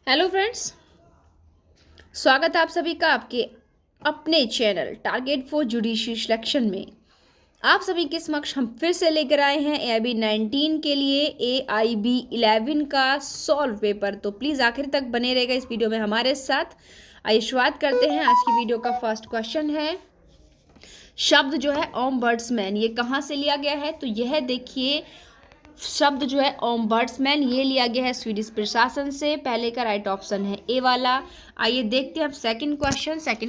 Hello friends, स्वागत है आप सभी का आपके अपने channel target for judiciary selection में। आप सभी के समक्ष हम फिर से लेकर आए हैं AIB 19 के लिए AIB 11 का सॉल्व पेपर। तो प्लीज़ आखिर तक बने रहेगा इस वीडियो में हमारे साथ। आइए शुरुआत करते हैं। आज की वीडियो का फर्स्ट क्वेश्चन है, शब्द जो है ओम्बड्समैन ये कहाँ से लिया गया है? तो यह देखिए, शब्द जो है ओम्बड्समैन ये लिया गया है स्वीडिश प्रशासन से। पहले का राइट ऑप्शन है ए वाला। आइए देखते हैं अब सेकंड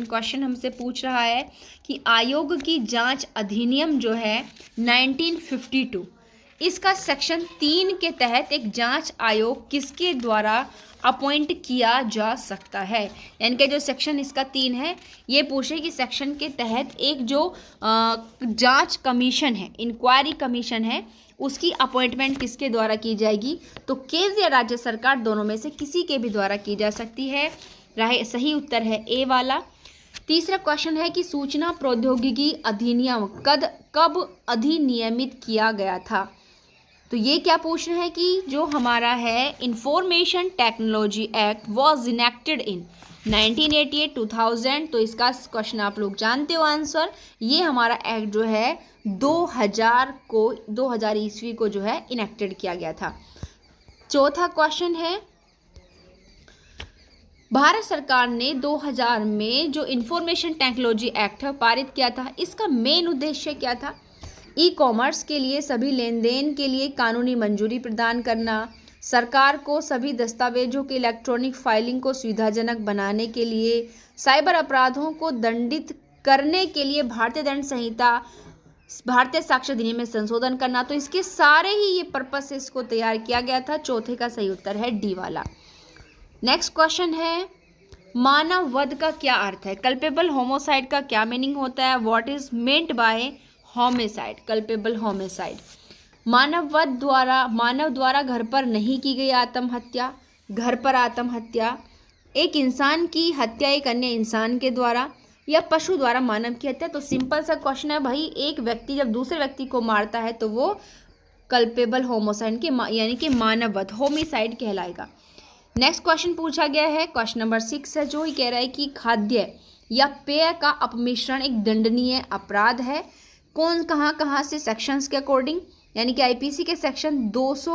क्वेश्चन हमसे पूछ रहा है कि आयोग की जांच अधिनियम जो है 1952, इसका सेक्शन 3 के तहत एक जांच आयोग किसके द्वारा अपॉइंट किया जा सकता है? यानी कि जो सेक्शन इसका 3 है, ये पूछे कि सेक्शन के तहत एक जो जांच कमीशन है, इंक्वायरी कमीशन है, उसकी अपॉइंटमेंट किसके द्वारा की जाएगी? तो केंद्र या राज्य सरकार दोनों में से किसी के भी द्वारा की जा सकती है। सही उत्तर है ए वाला। तीसरा क्वेश्चन है कि सूचना प्रौद्योगिकी अधिनियम कब अधिनियमित किया गया था? तो ये क्या पूछ रहे हैं कि जो हमारा है information technology act was enacted इन 1988 2000। तो इसका क्वेश्चन आप लोग जानते हो आंसर। ये हमारा एक्ट जो है 2000 ईस्वी को जो है इनेक्टेड किया गया था। चौथा क्वेश्चन है, भारत सरकार ने 2000 में जो इंफॉर्मेशन टेक्नोलॉजी एक्ट है पारित किया था, इसका मेन उद्देश्य क्या था? ई कॉमर्स के लिए सभी लेन देन के लिए कानूनी मंजूरी प्रदान करना, सरकार को सभी दस्तावेजों के इलेक्ट्रॉनिक फाइलिंग को सुविधाजनक बनाने के लिए, साइबर अपराधों को दंडित करने के लिए भारतीय दंड संहिता भारतीय साक्ष्य अधिनियम में संशोधन करना। तो इसके सारे ही ये पर्पस से इसको तैयार किया गया था। चौथे का सही उत्तर है डी वाला। नेक्स्ट क्वेश्चन है, मानव वध का क्या अर्थ है? कल्पेबल होमोसाइड का क्या मीनिंग होता है? What is meant by homicide? Culpable homicide मानव द्वारा घर पर नहीं की गई आत्महत्या, घर पर आत्महत्या, एक इंसान की हत्या एक अन्य इंसान के द्वारा, या पशु द्वारा मानव की हत्या। तो सिंपल सा क्वेश्चन है भाई, एक व्यक्ति जब दूसरे व्यक्ति को मारता है तो वो कल्पेबल होमोसाइड के यानी कि मानव वध होमिसाइड कहलाएगा। नेक्स्ट क्वेश्चन पूछा गया है, क्वेश्चन नंबर 6 है, जो ही कह रहा है कि खाद्य या पेय का अपमिश्रण एक दंडनीय अपराध है। कौन कहाँ से सेक्शंस के अकॉर्डिंग? यानी कि आईपीसी के सेक्शन 200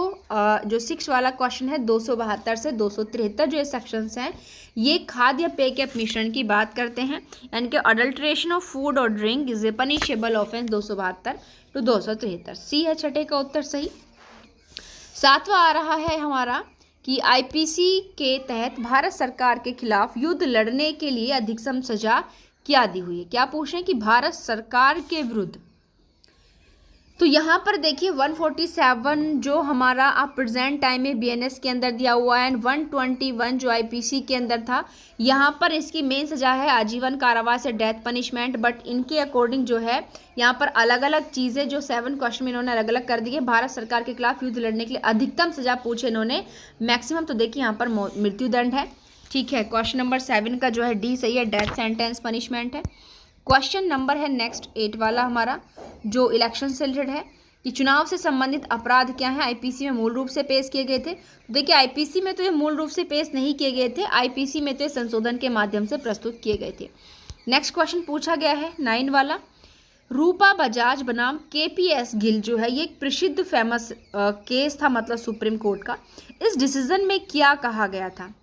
जो 6 वाला क्वेश्चन है 272 से 273 जो ये सेक्शंस हैं, ये खाद्य या पेय के अपमिश्रण की बात करते हैं। यानी कि अडल्ट्रेशन ऑफ फूड और drink is a punishable offence 272 to 273। सी है छठे का उत्तर सही। सातवां आ रहा है हमारा कि आईपीसी के तहत भारत सरकार के खिलाफ युद्ध लड़ने के लिए अधिकतम सजा क्या दी हुई है? क्या पूछ रहे हैं कि भारत सरकार के विरुद्ध? तो यहाँ पर देखिए 147 जो हमारा आप प्रेजेंट टाइम में बीएनएस के अंदर दिया हुआ है, एंड 121 जो आईपीसी के अंदर था, यहाँ पर इसकी मेन सजा है आजीवन कारावास या डेथ पनिशमेंट। बट इनके अकॉर्डिंग जो है यहाँ पर अलग अलग चीज़ें जो 7 क्वेश्चन में इन्होंने अलग अलग कर दी है। भारत सरकार के खिलाफ युद्ध लड़ने के लिए अधिकतम सजा पूछे इन्होंने, मैक्सिमम तो देखिए यहाँ पर मृत्युदंड है। ठीक है, क्वेश्चन नंबर 7 का जो है डी सही है, डेथ सेंटेंस पनिशमेंट है। क्वेश्चन नंबर है नेक्स्ट 8 वाला हमारा, जो इलेक्शन से रिलेटेड है कि चुनाव से संबंधित अपराध क्या है आईपीसी में मूल रूप से पेश किए गए थे। देखिए आईपीसी में तो ये मूल रूप से पेश नहीं किए गए थे, आईपीसी में तो ये संशोधन के माध्यम से प्रस्तुत किए गए थे। नेक्स्ट क्वेश्चन पूछा गया है 9 वाला, रूपा बजाज बनाम केपीएस गिल जो है ये एक प्रसिद्ध फेमस केस था, मतलब सुप्रीम कोर्ट का। इस डिसीजन में क्या कहा गया था?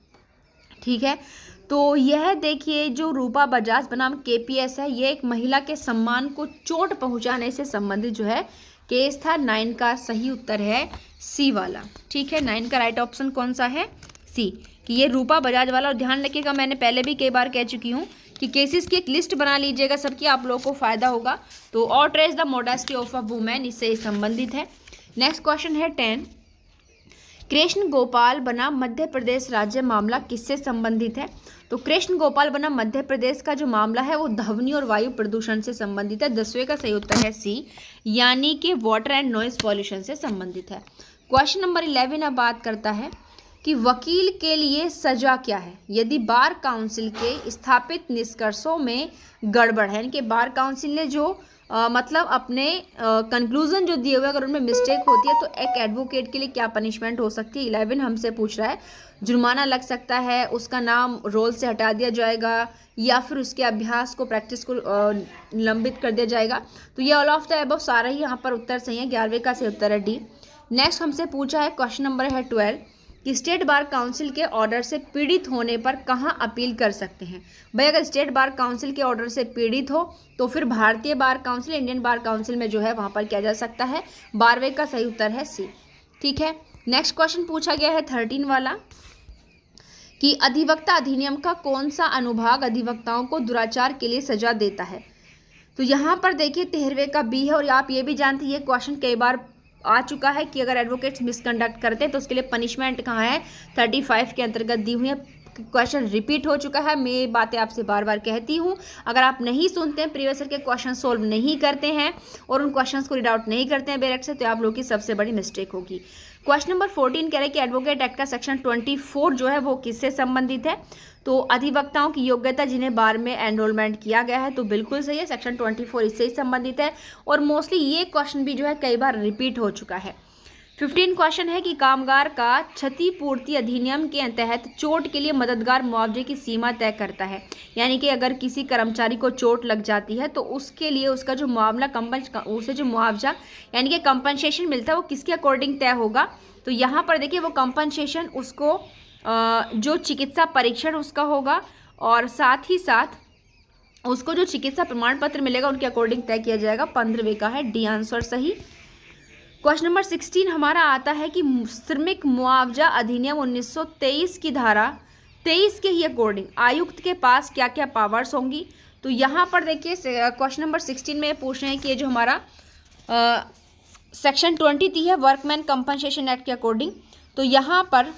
ठीक है, तो यह देखिए जो रूपा बजाज बनाम केपीएस है, ये एक महिला के सम्मान को चोट पहुंचाने से संबंधित जो है केस था। 9 का सही उत्तर है सी वाला। ठीक है, 9 का राइट ऑप्शन कौन सा है? सी, कि ये रूपा बजाज वाला। और ध्यान रखिएगा, मैंने पहले भी कई बार कह चुकी हूँ कि केसेस की एक लिस्ट बना लीजिएगा सबकी, आप लोगों को फायदा होगा। तो और trace the modesty of a women इससे संबंधित है। नेक्स्ट क्वेश्चन है 10, कृष्ण गोपाल बनाम मध्य प्रदेश राज्य मामला किससे संबंधित है? तो कृष्ण गोपाल बनाम मध्य प्रदेश का जो मामला है वो ध्वनि और वायु प्रदूषण से संबंधित है। 10वें का सही उत्तर है सी, यानी कि वाटर एंड नॉइज पॉल्यूशन से संबंधित है। क्वेश्चन नंबर 11 अब बात करता है कि वकील के लिए सजा क्या है यदि बार काउंसिल के स्थापित निष्कर्षों में गड़बड़ है। यानी कि बार काउंसिल ने जो मतलब अपने कंक्लूजन जो दिए हुए अगर उनमें मिस्टेक होती है तो एक एडवोकेट के लिए क्या पनिशमेंट हो सकती है। 11 हमसे पूछ रहा है जुर्माना लग सकता है, उसका नाम रोल से हटा दिया जाएगा, या फिर उसके अभ्यास को, प्रैक्टिस को निलंबित कर दिया जाएगा। तो ये ऑल ऑफ द अबव सारा ही यहाँ पर उत्तर सही है। 11वें का सही उत्तर है डी। नेक्स्ट हमसे पूछा है, क्वेश्चन नंबर है 12 कि स्टेट बार काउंसिल के ऑर्डर से पीड़ित होने पर कहाँ अपील कर सकते हैं। भाई अगर स्टेट बार काउंसिल के ऑर्डर से पीड़ित हो तो फिर भारतीय bar council, Indian bar council में जो है वहाँ पर किया जा सकता है। 12वें का सही उत्तर है सी। ठीक है, नेक्स्ट क्वेश्चन पूछा गया है 13 वाला कि अधिवक्ता अधिनियम का कौन सा अनुभाग अधिवक्ताओं को दुराचार के लिए सजा देता है। तो यहाँ पर देखिए 13वें का बी है। और आप ये भी जानते हैं ये क्वेश्चन कई बार आ चुका है कि अगर एडवोकेट्स मिसकंडक्ट करते हैं तो उसके लिए पनिशमेंट कहाँ है, 35 के अंतर्गत दी हुई है। क्वेश्चन रिपीट हो चुका है, मैं बातें आपसे बार बार कहती हूँ। अगर आप नहीं सुनते हैं, प्रीवियस ईयर के क्वेश्चन सोल्व नहीं करते हैं और उन क्वेश्चंस को रीड आउट नहीं करते हैं डायरेक्ट से, तो आप लोगों की सबसे बड़ी मिस्टेक होगी। क्वेश्चन नंबर 14 कह रहे हैं कि एडवोकेट एक्ट का सेक्शन 24 जो है वो किससे संबंधित है। तो अधिवक्ताओं की योग्यता जिन्हें बार में एनरोलमेंट किया गया है, तो बिल्कुल सही है, सेक्शन 24 इससे ही संबंधित है। और मोस्टली ये क्वेश्चन भी जो है कई बार रिपीट हो चुका है। 15 क्वेश्चन है कि कामगार का क्षतिपूर्ति अधिनियम के तहत चोट के लिए मददगार मुआवजे की सीमा तय करता है। यानी कि अगर किसी कर्मचारी को चोट लग जाती है तो उसके लिए उसका जो मामला उसे जो मुआवजा यानी कि कंपनसेशन मिलता है वो किसके अकॉर्डिंग तय होगा। तो यहाँ पर देखिए वो कंपनसेशन उसको जो चिकित्सा परीक्षण उसका होगा और साथ ही साथ उसको जो चिकित्सा प्रमाण पत्र मिलेगा उनके अकॉर्डिंग तय किया जाएगा। 15वें का है डी आंसर सही। क्वेश्चन नंबर 16 हमारा आता है कि श्रमिक मुआवजा अधिनियम 1923 की धारा 23 के ही अकॉर्डिंग आयुक्त के पास क्या क्या पावर्स होंगी। तो यहाँ पर देखिए क्वेश्चन नंबर 16 में पूछ रहे हैं कि ये जो हमारा सेक्शन 23 है वर्कमैन कंपनसेशन एक्ट के अकॉर्डिंग, तो यहाँ पर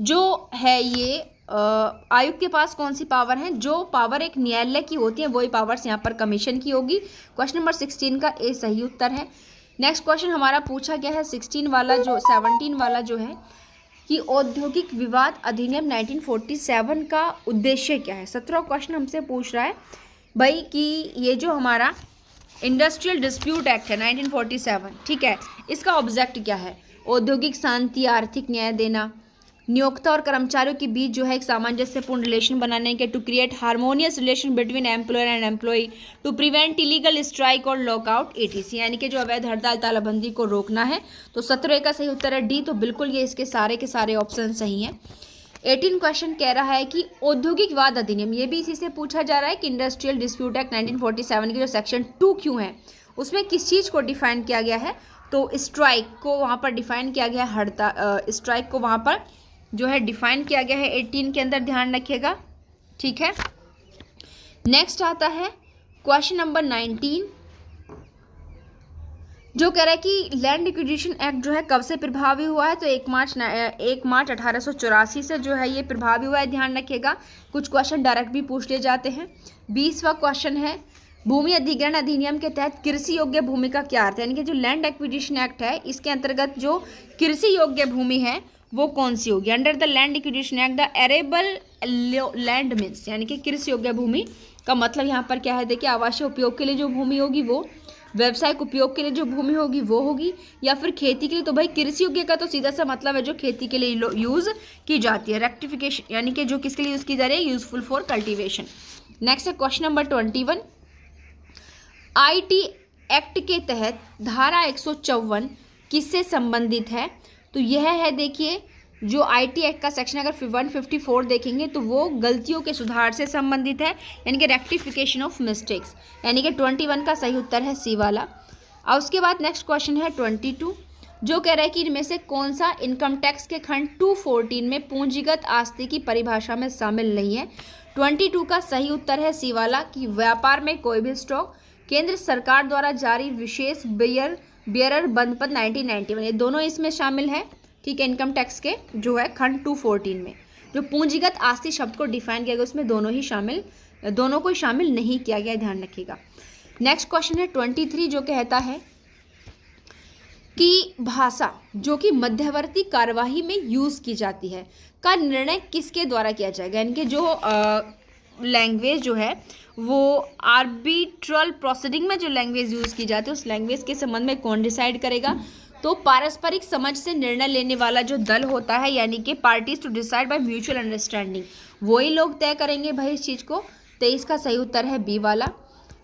जो है ये आयुक्त के पास कौन सी पावर है। जो पावर एक न्यायालय की होती है वही पावर्स यहाँ पर कमीशन की होगी। क्वेश्चन नंबर 16 का ए सही उत्तर है। नेक्स्ट क्वेश्चन हमारा पूछा गया है 17 वाला जो है कि औद्योगिक विवाद अधिनियम 1947 का उद्देश्य क्या है। 17वां क्वेश्चन हमसे पूछ रहा है भाई कि ये जो हमारा इंडस्ट्रियल डिस्प्यूट एक्ट है 1947, ठीक है, इसका ऑब्जेक्ट क्या है। औद्योगिक शांति, आर्थिक न्याय देना, नियोक्ता और कर्मचारियों के बीच जो है एक सामंजस्यपूर्ण रिलेशन बनाने के, to create harmonious relation between employer and employee, to prevent illegal strike और लॉकआउट etc, यानी कि जो अवैध हड़ताल तालाबंदी को रोकना है। तो 17 का सही उत्तर है डी। तो बिल्कुल ये इसके सारे के सारे ऑप्शन सही हैं। 18 क्वेश्चन कह रहा है कि औद्योगिक वाद अधिनियम, ये भी इसी से पूछा जा रहा है कि इंडस्ट्रियल डिस्प्यूट एक्ट 1947 की जो सेक्शन 2 क्यों है उसमें किस चीज़ को डिफाइन किया गया है। तो स्ट्राइक को वहाँ पर डिफाइन किया गया है, हड़ताल स्ट्राइक को वहाँ पर जो है डिफाइन किया गया है 18 के अंदर, ध्यान रखिएगा। ठीक है, नेक्स्ट आता है क्वेश्चन नंबर 19 जो कह रहा है कि लैंड एक्विजिशन एक्ट जो है कब से प्रभावी हुआ है। तो 1 मार्च 1884 से जो है ये प्रभावी हुआ है, ध्यान रखिएगा। कुछ क्वेश्चन डायरेक्ट भी पूछ लिए जाते हैं। 20वां क्वेश्चन है भूमि अधिग्रहण अधिनियम के तहत कृषि योग्य भूमि का क्या अर्थ है। यानी कि जो लैंड एक्विजिशन एक्ट है इसके अंतर्गत जो कृषि योग्य भूमि है वो कौन सी होगी। Under the land acquisition act the arable land means, यानी कि कृषि योग्य भूमि का मतलब यहाँ पर क्या है, देखिए आवासीय उपयोग के लिए जो भूमि होगी वो, व्यावसायिक उपयोग के लिए जो भूमि होगी वो होगी, या फिर खेती के लिए। तो भाई कृषि योग्य का तो सीधा सा मतलब है जो खेती के लिए यूज़ की जाती है। रेक्टिफिकेशन यानी कि जो किसके लिए यूज़ की जा रही है, यूजफुल फॉर कल्टीवेशन। नेक्स्ट है क्वेश्चन नंबर 21 IT एक्ट के तहत धारा 154 किससे संबंधित है। तो यह है देखिए जो IT एक्ट का सेक्शन अगर 154 देखेंगे तो वो गलतियों के सुधार से संबंधित है, यानी कि रेक्टिफिकेशन ऑफ मिस्टेक्स, यानी कि 21 का सही उत्तर है सी वाला। और उसके बाद नेक्स्ट क्वेश्चन है 22 जो कह रहा है कि इनमें से कौन सा इनकम टैक्स के खंड 214 में पूंजीगत आस्ति की परिभाषा में शामिल नहीं है। 22 का सही उत्तर है सी वाला कि व्यापार में कोई भी स्टॉक केंद्र सरकार द्वारा जारी विशेष बेयरर बंद पद 1991, ये दोनों इसमें शामिल है। ठीक है, इनकम टैक्स के जो है खंड 214 में जो पूंजीगत आस्ति शब्द को डिफाइन किया गया उसमें दोनों को शामिल नहीं किया गया, ध्यान रखिएगा। नेक्स्ट क्वेश्चन है 23 जो कहता है कि भाषा जो कि मध्यवर्ती कार्यवाही में यूज़ की जाती है का निर्णय किसके द्वारा किया जाएगा। यानी कि जो लैंग्वेज जो है वो आर्बिट्रल प्रोसीडिंग में जो लैंग्वेज यूज़ की जाती है उस लैंग्वेज के संबंध में कौन डिसाइड करेगा। तो पारस्परिक समझ से निर्णय लेने वाला जो दल होता है, यानी कि parties to decide by mutual understanding, वही लोग तय करेंगे भाई इस चीज़ को। तो इसका सही उत्तर है बी वाला।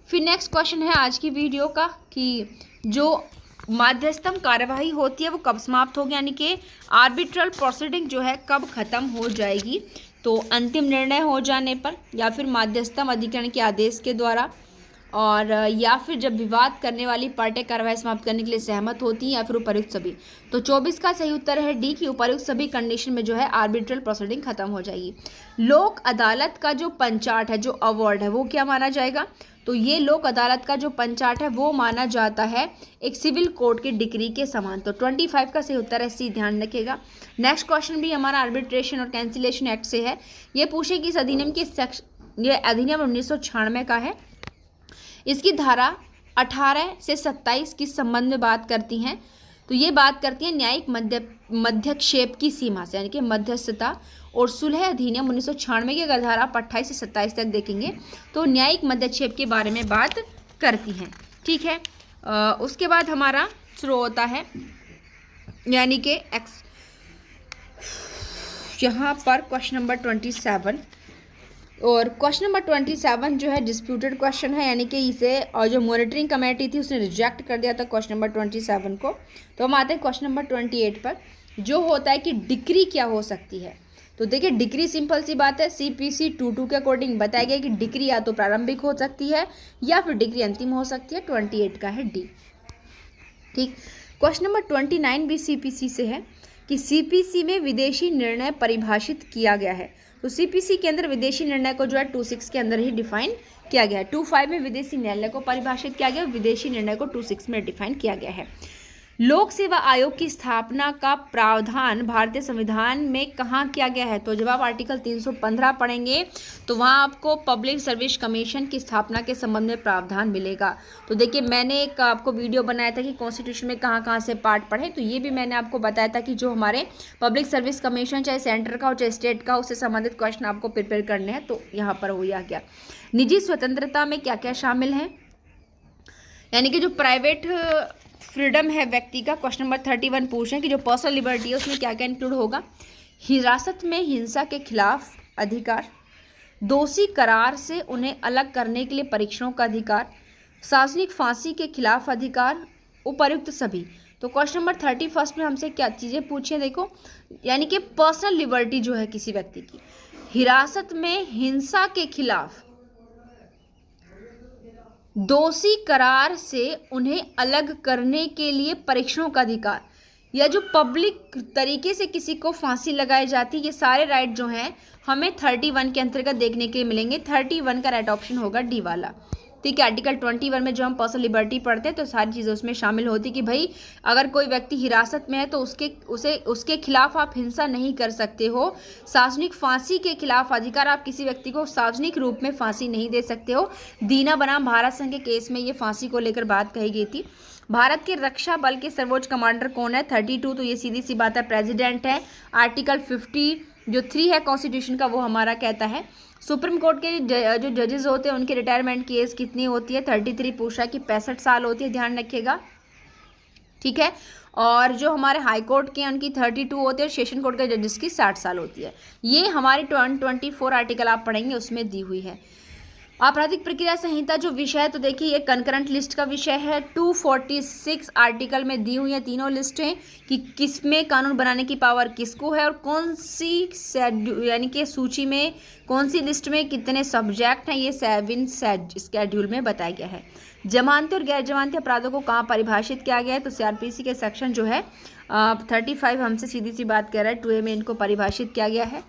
फिर नेक्स्ट क्वेश्चन है आज की वीडियो का कि जो मध्यस्थम कार्यवाही होती है वो कब समाप्त होगी, यानी कि आर्बिट्रल प्रोसीडिंग जो है कब खत्म हो जाएगी। तो अंतिम निर्णय हो जाने पर, या फिर मध्यस्थम अधिकरण के आदेश के द्वारा, और या फिर जब विवाद करने वाली पार्टी कार्रवाई समाप्त करने के लिए सहमत होती हैं, या फिर उपर्युक्त सभी। तो 24 का सही उत्तर है डी की उपर्युक्त सभी कंडीशन में जो है आर्बिट्रल प्रोसीडिंग खत्म हो जाएगी। लोक अदालत का जो पंचाट है, जो अवार्ड है, वो क्या माना जाएगा। तो ये लोक अदालत का जो पंचाट है वो माना जाता है एक सिविल कोर्ट के डिक्री के समान। तो 25 का सही उत्तर है सी, ध्यान रखिएगा। नेक्स्ट क्वेश्चन भी हमारा आर्बिट्रेशन और कैंसिलेशन एक्ट से है। ये पूछे कि इस अधिनियम की ये अधिनियम 1996 का है। इसकी धारा 18 से 27 किस संबंध में बात करती हैं। तो ये बात करती है न्यायिक मध्यक्षेप की सीमा से, यानी कि मध्यस्थता और सुलह अधिनियम 1996 की अगर धारा 28 से 27 तक देखेंगे तो न्यायिक मध्यक्षेप के बारे में बात करती हैं। ठीक है, उसके बाद हमारा शुरू होता है यानी कि यहाँ पर क्वेश्चन नंबर 27, और क्वेश्चन नंबर 27 जो है डिस्प्यूटेड क्वेश्चन है, यानी कि इसे और जो मॉनिटरिंग कमेटी थी उसने रिजेक्ट कर दिया था क्वेश्चन नंबर 27 को। तो हम आते हैं क्वेश्चन नंबर 28 पर, जो होता है कि डिक्री क्या हो सकती है। तो देखिए डिक्री सिंपल सी बात है, CPC 22 के अकॉर्डिंग बताया गया कि डिक्री या तो प्रारंभिक हो सकती है या फिर डिक्री अंतिम हो सकती है। 28 का है डी। ठीक, क्वेश्चन नंबर 29 भी CPC से है कि CPC में विदेशी निर्णय परिभाषित किया गया है। तो CPC के अंदर विदेशी निर्णय को जो है 26 के अंदर ही डिफाइन किया गया है। 25 में विदेशी न्यायालय को परिभाषित किया गया, विदेशी निर्णय को 26 में डिफाइन किया गया है। लोक सेवा आयोग की स्थापना का प्रावधान भारतीय संविधान में कहाँ किया गया है। तो जब आप आर्टिकल 315 पढ़ेंगे तो वहाँ आपको पब्लिक सर्विस कमीशन की स्थापना के संबंध में प्रावधान मिलेगा। तो देखिए मैंने एक आपको वीडियो बनाया था कि कॉन्स्टिट्यूशन में कहाँ कहाँ से पार्ट पढ़ें, तो ये भी मैंने आपको बताया था कि जो हमारे पब्लिक सर्विस कमीशन चाहे सेंटर का हो चाहे स्टेट का, उससे संबंधित क्वेश्चन आपको प्रिपेयर करने हैं। तो यहाँ पर वही आ गया। निजी स्वतंत्रता में क्या क्या शामिल है, यानी कि जो प्राइवेट फ्रीडम है व्यक्ति का। क्वेश्चन नंबर 31 पूछें कि जो पर्सनल लिबर्टी है उसमें क्या क्या इंक्लूड होगा। हिरासत में हिंसा के खिलाफ अधिकार, दोषी करार से उन्हें अलग करने के लिए परीक्षणों का अधिकार, सार्वजनिक फांसी के खिलाफ अधिकार, उपर्युक्त सभी। तो क्वेश्चन नंबर 31 में हमसे क्या चीज़ें पूछें देखो, यानी कि पर्सनल लिबर्टी जो है किसी व्यक्ति की, हिरासत में हिंसा के खिलाफ, दोषी करार से उन्हें अलग करने के लिए परीक्षणों का अधिकार, या जो पब्लिक तरीके से किसी को फांसी लगाई जाती है, ये सारे राइट जो हैं हमें 31 के अंतर्गत देखने के लिए मिलेंगे। 31 का राइट ऑप्शन होगा डी वाला। ठीक है, आर्टिकल 21 में जो हम पर्सनल लिबर्टी पढ़ते हैं तो सारी चीज़ें उसमें शामिल होती कि भाई अगर कोई व्यक्ति हिरासत में है तो उसके खिलाफ आप हिंसा नहीं कर सकते हो। सार्वजनिक फांसी के खिलाफ अधिकार, आप किसी व्यक्ति को सार्वजनिक रूप में फांसी नहीं दे सकते हो। दीना बनाम भारत संघ के केस में ये फांसी को लेकर बात कही गई थी। भारत के रक्षा बल के सर्वोच्च कमांडर कौन है, 32, तो ये सीधी सी बात है प्रेसिडेंट है। आर्टिकल 50 जो 3 है कॉन्स्टिट्यूशन का वो हमारा कहता है। सुप्रीम कोर्ट के जो जजेस होते हैं उनकी रिटायरमेंट की एज कितनी होती है, 33 पूछा है कि 65 साल होती है, ध्यान रखिएगा। ठीक है, और जो हमारे हाई कोर्ट के हैं उनकी 32 होती है, और सेशन कोर्ट के जजेस की 60 साल होती है। ये हमारे 24 आर्टिकल आप पढ़ेंगे उसमें दी हुई है। आपराधिक प्रक्रिया संहिता जो विषय है, तो देखिए ये कंकरेंट लिस्ट का विषय है। 246 आर्टिकल में दी हुई है तीनों लिस्टें कि किसमें कानून बनाने की पावर किसको है, और कौन सी यानी कि सूची में कौन सी लिस्ट में कितने सब्जेक्ट हैं, ये 7 शेड्यूल में बताया गया है। जमानती और गैर जमानती अपराधों को कहाँ परिभाषित किया गया है, तो CRPC के सेक्शन जो है 35 हमसे सीधी सी बात कह रहा है 2A में इनको परिभाषित किया गया है।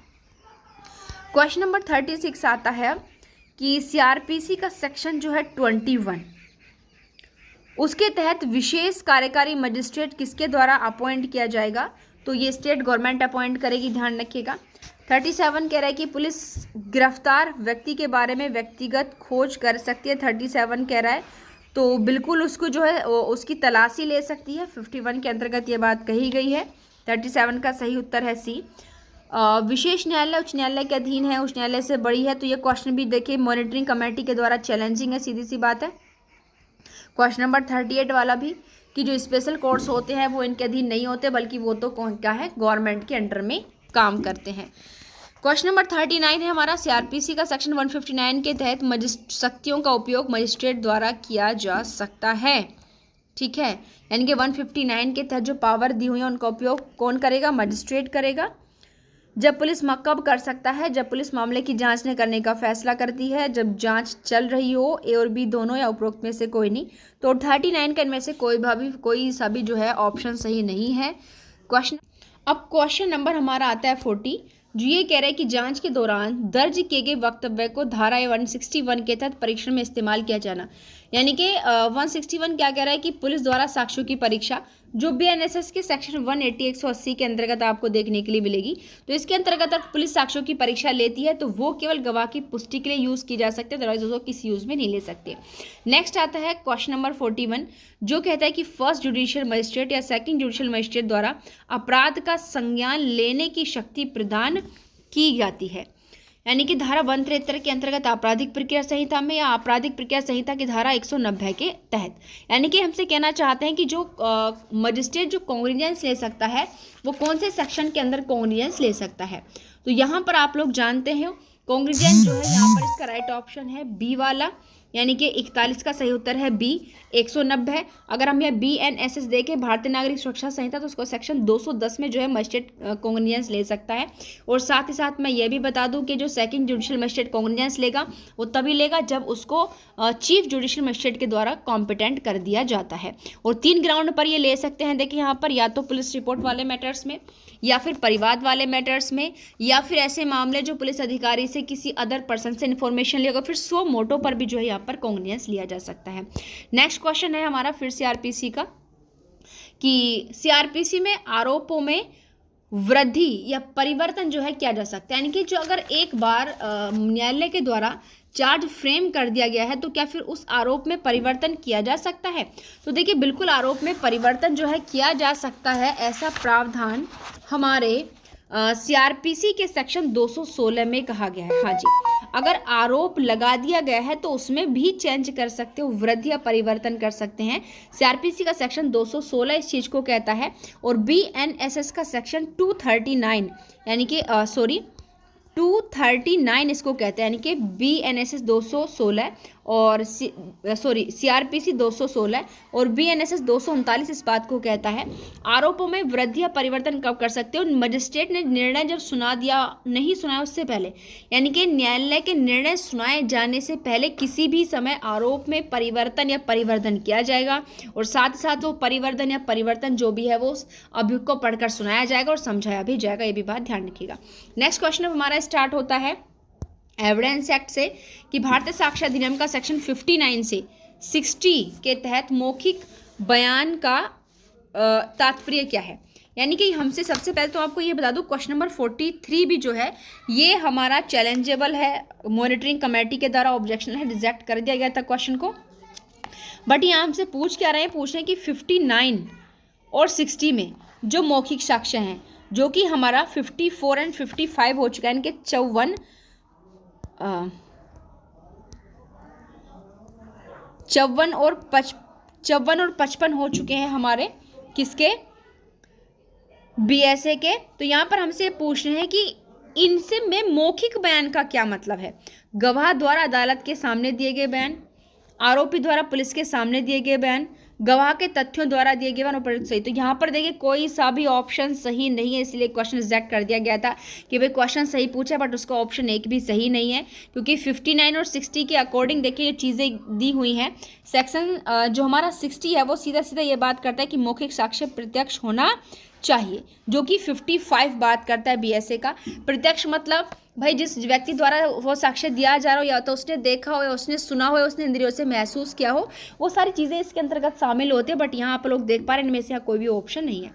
क्वेश्चन नंबर 36 आता है कि CRPC का सेक्शन जो है 21, उसके तहत विशेष कार्यकारी मजिस्ट्रेट किसके द्वारा अपॉइंट किया जाएगा, तो ये स्टेट गवर्नमेंट अपॉइंट करेगी, ध्यान रखिएगा। 37 कह रहा है कि पुलिस गिरफ्तार व्यक्ति के बारे में व्यक्तिगत खोज कर सकती है, 37 कह रहा है तो बिल्कुल उसको जो है उसकी तलाशी ले सकती है, 51 के अंतर्गत ये बात कही गई है। 37 का सही उत्तर है सी। विशेष न्यायालय उच्च न्यायालय के अधीन है, उच्च न्यायालय से बड़ी है, तो ये क्वेश्चन भी देखिए मॉनिटरिंग कमेटी के द्वारा चैलेंजिंग है, सीधी सी बात है। क्वेश्चन नंबर 38 वाला भी कि जो स्पेशल कोर्ट्स होते हैं वो इनके अधीन नहीं होते, बल्कि वो तो क्या है, गवर्नमेंट के अंडर में काम करते हैं। क्वेश्चन नंबर 39 है हमारा, सीआरपीसी का सेक्शन 159 के तहत शक्तियों का उपयोग मजिस्ट्रेट द्वारा किया जा सकता है। ठीक है, यानी कि 159 के तहत जो पावर दी हुई है उनका उपयोग कौन करेगा, मजिस्ट्रेट करेगा। जब पुलिस कब कर सकता है, जब पुलिस मामले की जांच न करने का फैसला करती है, जब जांच चल रही हो, ए और बी दोनों या उपरोक्त में से कोई नहीं। तो 39 के इनमें से कोई सा भी जो है ऑप्शन सही नहीं है। क्वेश्चन नंबर हमारा आता है 40, जो ये कह रहा है कि जांच के दौरान दर्ज किए गए वक्तव्य को धारा 161 के तहत परीक्षण में इस्तेमाल किया जाना। यानी कि 161 क्या कह रहा है कि पुलिस द्वारा साक्ष्यों की परीक्षा, जो बीएनएसएस के सेक्शन 180 180 के अंतर्गत आपको देखने के लिए मिलेगी। तो इसके अंतर्गत अगर पुलिस साक्ष्यों की परीक्षा लेती है तो वो केवल गवाह की पुष्टि के लिए यूज़ की जा सकती है, अदरवाइज उसको किसी यूज़ में नहीं ले सकते। नेक्स्ट आता है क्वेश्चन नंबर 41, जो कहता है कि फर्स्ट जुडिशियल मजिस्ट्रेट या सेकंड जुडिशियल मजिस्ट्रेट द्वारा अपराध का संज्ञान लेने की शक्ति प्रदान की जाती है। यानी कि धारा 173 के अंतर्गत आपराधिक प्रक्रिया संहिता में या आपराधिक प्रक्रिया संहिता की धारा 190 के तहत। यानी कि हमसे कहना चाहते हैं कि जो मजिस्ट्रेट जो कॉग्निजेंस ले सकता है वो कौन से सेक्शन के अंदर कॉग्निजेंस ले सकता है। तो यहाँ पर आप लोग जानते हैं कॉग्निजेंस जो है यहाँ पर इसका राइट ऑप्शन है बी वाला, यानी कि 41 का सही उत्तर है बी, 190 है। अगर हम यह बीएनएसएस देखें, भारतीय नागरिक सुरक्षा संहिता, तो उसको सेक्शन 210 में जो है मजिस्ट्रेट कॉग्निजेंस ले सकता है। और साथ ही साथ मैं ये भी बता दूं कि जो सेकंड जुडिशियल मजिस्ट्रेट कॉग्निजेंस लेगा वो तभी लेगा जब उसको चीफ जुडिशियल मजिस्ट्रेट के द्वारा कॉम्पिटेंट कर दिया जाता है। और 3 ग्राउंड पर ये ले सकते हैं, देखिए यहाँ पर, या तो पुलिस रिपोर्ट वाले मैटर्स में, या फिर परिवाद वाले मैटर्स में, या फिर ऐसे मामले जो पुलिस अधिकारी से किसी अदर पर्सन से इन्फॉर्मेशन लेगा, फिर सो मोटो पर भी जो है यहाँ पर कॉग्निजेंस लिया जा सकता है। नेक्स्ट क्वेश्चन है हमारा फिर सीआरपीसी का, कि सीआरपीसी में आरोपों में वृद्धि या परिवर्तन जो है किया जा सकता है। यानी कि जो अगर एक बार न्यायालय के द्वारा चार्ज फ्रेम कर दिया गया है तो क्या फिर उस आरोप में परिवर्तन किया जा सकता है। तो देखिए बिल्कुल आरोप में परिवर्तन जो है किया जा सकता है, ऐसा प्रावधान हमारे सीआरपीसी के सेक्शन 216 में कहा गया है। हाँ जी, अगर आरोप लगा दिया गया है तो उसमें भी चेंज कर सकते हो, वृद्धि या परिवर्तन कर सकते हैं। सीआरपीसी का सेक्शन 216 इस चीज़ को कहता है। और बीएनएसएस का सेक्शन 239 यानी कि 239 इसको कहते हैं, यानी कि बीएनएसएस 216 और सीआरपीसी 216 और बीएनएसएस 239 इस बात को कहता है आरोपों में वृद्धि या परिवर्तन कब कर सकते हो, मजिस्ट्रेट ने निर्णय जब सुना दिया, नहीं सुनाया उससे पहले, यानी कि न्यायालय के निर्णय सुनाए जाने से पहले किसी भी समय आरोप में परिवर्तन या परिवर्धन किया जाएगा। और साथ ही साथ वो परिवर्तन या परिवर्तन जो भी है वो उस अभियुक्त को पढ़कर सुनाया जाएगा और समझाया भी जाएगा, ये भी बात ध्यान रखिएगा। नेक्स्ट क्वेश्चन हमारा स्टार्ट होता है एविडेंस एक्ट से, कि भारतीय साक्ष्य अधिनियम का सेक्शन 59 से 60 के तहत मौखिक बयान का तात्पर्य क्या है। यानी कि हमसे सबसे पहले तो आपको ये बता दूं क्वेश्चन नंबर 43 भी जो है ये हमारा चैलेंजेबल है, मॉनिटरिंग कमेटी के द्वारा ऑब्जेक्शन है, रिजेक्ट कर दिया गया था क्वेश्चन को। बट यहाँ हमसे पूछ क्या रहे हैं, पूछ रहे हैं कि 59 और 60 में जो मौखिक साक्ष्य हैं, जो कि हमारा 54 एंड 55 हो चुका है, इनके 54 और 55 हो चुके हैं हमारे किसके, बीएसए के। तो यहाँ पर हमसे पूछ रहे हैं कि इनसे में मौखिक बयान का क्या मतलब है। गवाह द्वारा अदालत के सामने दिए गए बयान, आरोपी द्वारा पुलिस के सामने दिए गए बयान, गवाह के तथ्यों द्वारा दिए गए बयान और सही। तो यहाँ पर देखिए कोई सा भी ऑप्शन सही नहीं है, इसलिए क्वेश्चन रिजेक्ट कर दिया गया था कि भाई क्वेश्चन सही पूछा बट उसका ऑप्शन एक भी सही नहीं है, क्योंकि 59 और 60 के अकॉर्डिंग देखिए ये चीज़ें दी हुई हैं। सेक्शन जो हमारा 60 है वो सीधा सीधा ये बात करता है कि मौखिक साक्ष्य प्रत्यक्ष होना चाहिए, जो कि 55 बात करता है बीएसए का। प्रत्यक्ष मतलब भाई जिस व्यक्ति द्वारा वो साक्ष्य दिया जा रहा हो, या तो उसने देखा हो, या उसने सुना हो, या उसने इंद्रियों से महसूस किया हो, वो सारी चीज़ें इसके अंतर्गत शामिल होती है। बट यहाँ आप लोग देख पा रहे हैं इनमें से यहाँ कोई भी ऑप्शन नहीं है।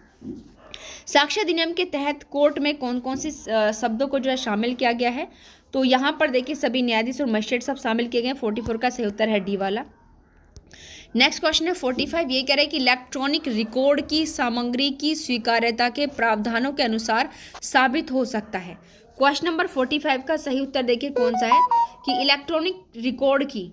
साक्ष्य अधिनियम के तहत कोर्ट में कौन कौन सी शब्दों को जो है शामिल किया गया है, तो यहाँ पर देखिए सभी न्यायाधीश और मजिस्ट्रेट सब शामिल किए गए। 44 का सही उत्तर है डी वाला। नेक्स्ट क्वेश्चन है 45, ये कह रहे हैं कि इलेक्ट्रॉनिक रिकॉर्ड की सामग्री की स्वीकार्यता के प्रावधानों के अनुसार साबित हो सकता है। क्वेश्चन नंबर 45 का सही उत्तर देखिए कौन सा है, कि इलेक्ट्रॉनिक रिकॉर्ड की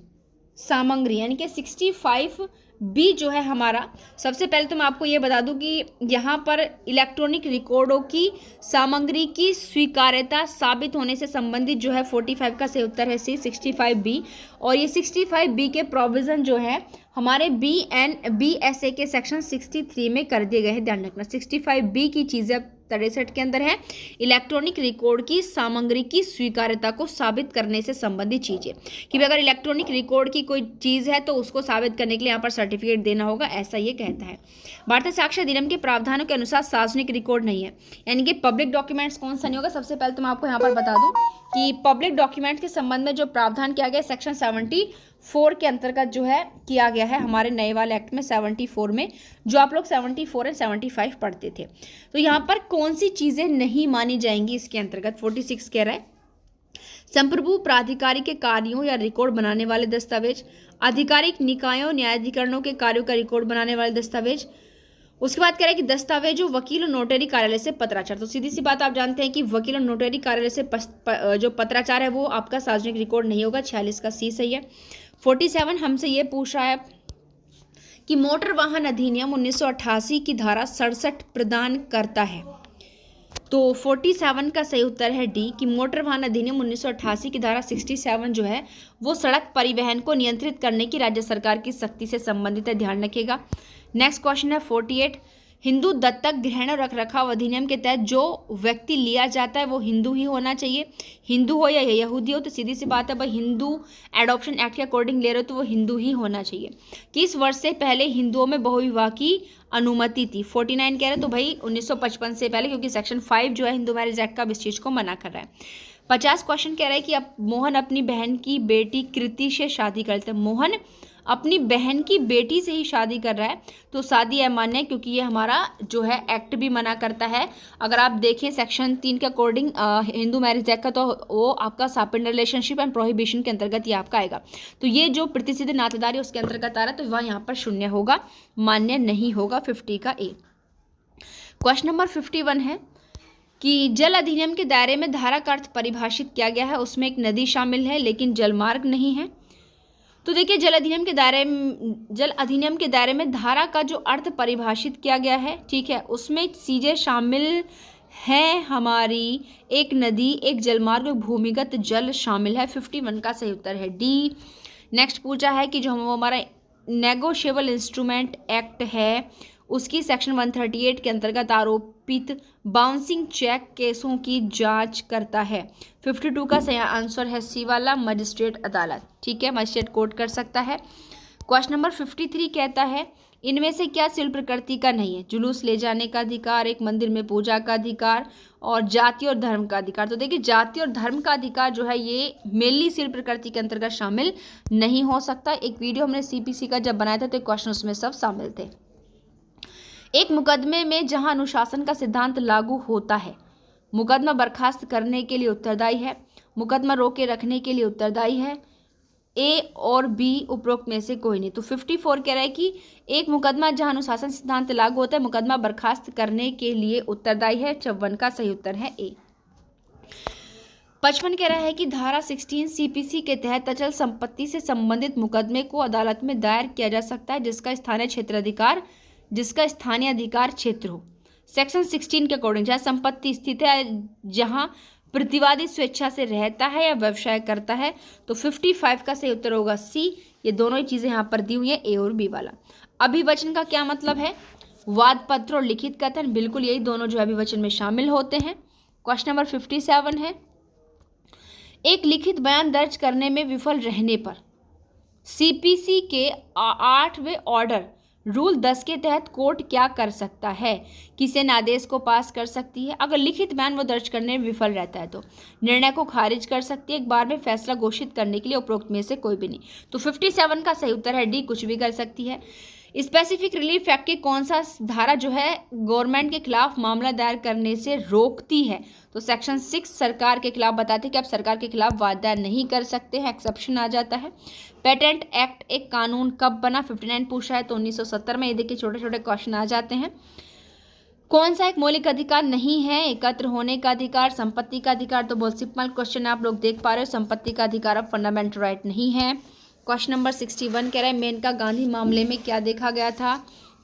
सामग्री यानी कि 65 बी जो है हमारा, सबसे पहले तो मैं आपको ये बता दूं कि यहाँ पर इलेक्ट्रॉनिक रिकॉर्डों की सामग्री की स्वीकार्यता साबित होने से संबंधित जो है 45 का सही उत्तर है सी 65B। और ये 65B के प्रोविज़न जो है हमारे BNBSA के सेक्शन 63 में कर दिए गए हैं। ध्यान रखना 65B की चीज़ें 63 के अंदर है, इलेक्ट्रॉनिक रिकॉर्ड की सामग्री की स्वीकार्यता को साबित करने से संबंधित चीज़ें, कि अगर इलेक्ट्रॉनिक रिकॉर्ड की कोई चीज़ है तो उसको साबित करने के लिए यहाँ पर सर्टिफिकेट देना होगा, ऐसा ये कहता है। भारतीय साक्ष्य अधिनियम के प्रावधानों के अनुसार सार्वजनिक रिकॉर्ड नहीं है, यानी कि पब्लिक डॉक्यूमेंट्स कौन सा नहीं होगा। सबसे पहले तो मैं आपको यहाँ पर बता दूँ कि पब्लिक डॉक्यूमेंट के संबंध में जो प्रावधान किया गया सेक्शन 74 के अंतर्गत जो है किया गया है हमारे नए वाले एक्ट में 74 में, जो आप लोग 74 और 75 पढ़ते थे। तो यहाँ पर कौन सी चीज़ें नहीं मानी जाएंगी इसके अंतर्गत 46 कह रहा है, संप्रभु प्राधिकारी के कार्यों या रिकॉर्ड बनाने वाले दस्तावेज, आधिकारिक निकायों न्यायाधिकरणों के कार्यों का रिकॉर्ड बनाने वाले दस्तावेज। उसके बाद कह रहा है कि दस्तावेजों वकील और नोटरी कार्यालय से पत्राचार। तो सीधी सी बात आप जानते हैं कि वकील और नोटरी कार्यालय से जो पत्राचार है वो आपका सार्वजनिक रिकॉर्ड नहीं होगा। 46 का सी सही है। 47 हमसे ये पूछ रहा है कि मोटर वाहन अधिनियम 1988 की धारा 67 प्रदान करता है। तो 47 का सही उत्तर है डी, कि मोटर वाहन अधिनियम 1988 की धारा 67 जो है वो सड़क परिवहन को नियंत्रित करने की राज्य सरकार की शक्ति से संबंधित है। ध्यान रखिएगा। नेक्स्ट क्वेश्चन है 48, हिंदू दत्तक ग्रहण और रखरखाव अधिनियम के तहत जो व्यक्ति लिया जाता है वो हिंदू ही होना चाहिए। हिंदू हो या यहूदी हो, तो सीधी सी बात है भाई, हिंदू एडॉप्शन एक्ट के अकॉर्डिंग ले रहे हो तो वो हिंदू ही होना चाहिए। किस वर्ष से पहले हिंदुओं में बहुविवाह की अनुमति थी? 49 कह रहे तो भाई 1955 से पहले, क्योंकि सेक्शन 5 जो है हिंदू मैरिज एक्ट का इस चीज़ को मना कर रहा है। 50 क्वेश्चन कह रहा है कि अब मोहन अपनी बहन की बेटी कृति से शादी करते हैं। मोहन अपनी बहन की बेटी से ही शादी कर रहा है, तो शादी अमान्य है, क्योंकि ये हमारा जो है एक्ट भी मना करता है। अगर आप देखें सेक्शन 3 के अकॉर्डिंग हिंदू मैरिज एक्ट का, तो वो आपका सापेंड रिलेशनशिप एंड प्रोहिबिशन के अंतर्गत ये आपका आएगा। तो ये जो प्रतिसिद्ध नातेदारी उसके अंतर्गत आ रहा है, तो वह यहाँ पर शून्य होगा, मान्य नहीं होगा। 50 का ए। क्वेश्चन नंबर 51 है कि जल अधिनियम के दायरे में धारा का अर्थ परिभाषित किया गया है, उसमें एक नदी शामिल है लेकिन जलमार्ग नहीं है। तो देखिए जल अधिनियम के दायरे में धारा का जो अर्थ परिभाषित किया गया है, ठीक है, उसमें चीज़ें शामिल हैं हमारी, एक नदी, एक जलमार्ग, भूमिगत जल शामिल है। 51 का सही उत्तर है डी। नेक्स्ट पूछा है कि जो हमारा नेगोशिएबल इंस्ट्रूमेंट एक्ट है उसकी सेक्शन 138 के अंतर्गत आरोपित बाउंसिंग चेक केसों की जांच करता है। 52 का सही आंसर है सी वाला, मजिस्ट्रेट अदालत, ठीक है, मजिस्ट्रेट कोर्ट कर सकता है। क्वेश्चन नंबर 53 कहता है इनमें से क्या शिल्प प्रकृति का नहीं है? जुलूस ले जाने का अधिकार, एक मंदिर में पूजा का अधिकार और जाति और धर्म का अधिकार। तो देखिए जाति और धर्म का अधिकार जो है ये मेनली शिल्प प्रकृति के अंतर्गत शामिल नहीं हो सकता। एक वीडियो हमने सीपीसी का जब बनाया था तो क्वेश्चन उसमें सब शामिल थे। एक मुकदमे में जहां अनुशासन का सिद्धांत लागू होता है, मुकदमा बर्खास्त करने के लिए उत्तरदायी है, मुकदमा रोके रखने के लिए उत्तरदायी है, ए और बी उपरोक्त में से कोई नहीं। तो 54 कह रहा है कि एक मुकदमा जहां अनुशासन सिद्धांत लागू होता है, मुकदमा बर्खास्त करने के लिए उत्तरदायी है। 54 का सही उत्तर है ए। 55 कह रहा है कि धारा 16 सीपीसी के तहत अचल संपत्ति से संबंधित मुकदमे को अदालत में दायर किया जा सकता है जिसका स्थानीय अधिकार क्षेत्र हो। सेक्शन 16 के अकॉर्डिंग जहाँ संपत्ति स्थित है, जहाँ प्रतिवादी स्वेच्छा से रहता है या व्यवसाय करता है, तो 55 का सही उत्तर होगा सी। ये दोनों ही चीज़ें यहाँ पर दी हुई हैं, ए और बी वाला। अभिवचन का क्या मतलब है? वाद पत्र और लिखित कथन, बिल्कुल यही दोनों जो अभिवचन में शामिल होते हैं। क्वेश्चन नंबर 57 है एक लिखित बयान दर्ज करने में विफल रहने पर सीपीसी के 8वें ऑर्डर रूल 10 के तहत कोर्ट क्या कर सकता है? किसी आदेश को पास कर सकती है। अगर लिखित बयान वो दर्ज करने में विफल रहता है तो निर्णय को खारिज कर सकती है, एक बार में फैसला घोषित करने के लिए उपरोक्त में से कोई भी नहीं। तो 57 का सही उत्तर है डी, कुछ भी कर सकती है। स्पेसिफिक रिलीफ एक्ट की कौन सा धारा जो है गवर्नमेंट के खिलाफ मामला दायर करने से रोकती है? तो सेक्शन 6 सरकार के खिलाफ बताते हैं कि आप सरकार के खिलाफ वाद दायर नहीं कर सकते हैं, एक्सेप्शन आ जाता है। पेटेंट एक्ट एक कानून कब बना? 59 पूछा है तो 1970 में। ये देखिए छोटे छोटे क्वेश्चन आ जाते हैं। कौन सा एक मौलिक अधिकार नहीं है? एकत्र होने का अधिकार, संपत्ति का अधिकार। तो बहुत सिंपल क्वेश्चन आप लोग देख पा रहे हो, संपत्ति का अधिकार अब फंडामेंटल राइट नहीं है। क्वेश्चन नंबर 61 कह रहा है मेनका गांधी मामले में क्या देखा गया था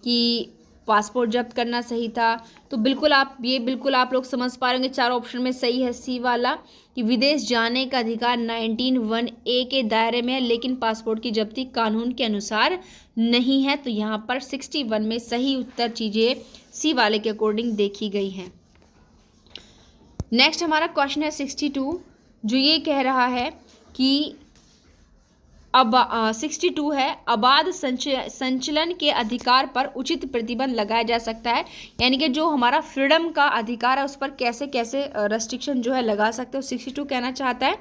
कि पासपोर्ट जब्त करना सही था। तो बिल्कुल आप लोग समझ पा रहे होंगे, चारों ऑप्शन में सही है सी वाला कि विदेश जाने का अधिकार 19(1)(a) के दायरे में है, लेकिन पासपोर्ट की जब्ती कानून के अनुसार नहीं है। तो यहाँ पर 61 में सही उत्तर चीज़ें सी वाले के अकॉर्डिंग देखी गई हैं। नेक्स्ट हमारा क्वेश्चन है 62, जो ये कह रहा है कि 62 है अबाध संचलन के अधिकार पर उचित प्रतिबंध लगाया जा सकता है, यानी कि जो हमारा फ्रीडम का अधिकार है उस पर कैसे कैसे रेस्ट्रिक्शन जो है लगा सकते हो, 62 कहना चाहता है।